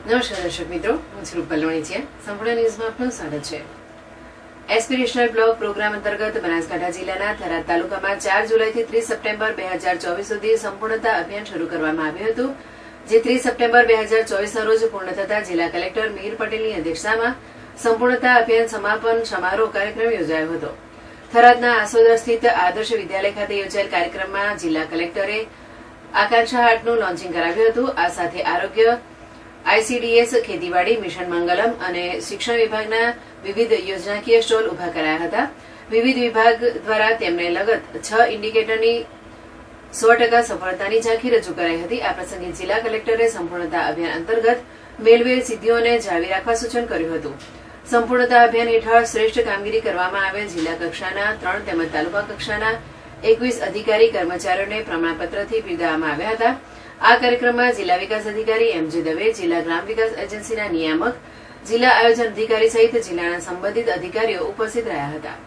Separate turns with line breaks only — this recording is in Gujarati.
નમસ્કાર દર્શક મિત્રો, હું છું રૂપલ લોણીચિયા. સંપૂર્ણ ન્યૂઝમાં આપનું સ્વાગત છે. એસ્પિરેશનલ બ્લોક પ્રોગ્રામ અંતર્ગત બનાસકાંઠા જિલ્લાના થરાદ તાલુકામાં 4 જુલાઈથી 30 સપ્ટેમ્બર 2024 સુધી સંપૂર્ણતા અભિયાન શરૂ કરવામાં આવ્યું હતું, જે 30 સપ્ટેમ્બર 2024ના રોજ પૂર્ણ થતા જિલ્લા કલેક્ટર મિહિર પટેલની અધ્યક્ષતામાં સંપૂર્ણતા અભિયાન સમાપન સમારોહ કાર્યક્રમ યોજાયો હતો. થરાદના આસોદર સ્થિત આદર્શ વિદ્યાલય ખાતે યોજાયેલ કાર્યક્રમમાં જિલ્લા કલેક્ટરે આકાંક્ષા હાટનું લોન્ચિંગ કરાવ્યું હતું. આ સાથે આરોગ્ય, આઈસીડીએસ, ખેતીવાડી, મિશન મંગલમ અને શિક્ષણ વિભાગના વિવિધ યોજનાકીય સ્ટોલ ઉભા કરાયા હતા. વિવિધ વિભાગ દ્વારા તેમને લગત 6 ઇન્ડિકેટરની 100% સફળતાની ઝાંખી રજૂ કરાઈ હતી. આ પ્રસંગે જિલ્લા કલેક્ટરે સંપૂર્ણતા અભિયાન અંતર્ગત મેળવેલ સિદ્ધિઓને જાળવી રાખવા સૂચન કર્યું હતું. સંપૂર્ણતા અભિયાન હેઠળ શ્રેષ્ઠ કામગીરી કરવામાં આવેલ જિલ્લા કક્ષાના 3 તેમજ તાલુકા કક્ષાના 21 અધિકારી કર્મચારીઓને પ્રમાણપત્રથી બિરદાવવામાં આવ્યા હતા. આ કાર્યક્રમમાં જિલ્લા વિકાસ અધિકારી એમ.જે. દવે, જિલ્લા ગ્રામ વિકાસ એજન્સીના નિયામક, જિલ્લા આયોજન અધિકારી સહિત જિલ્લાના સંબંધિત અધિકારીઓ ઉપસ્થિત રહ્યા હતા.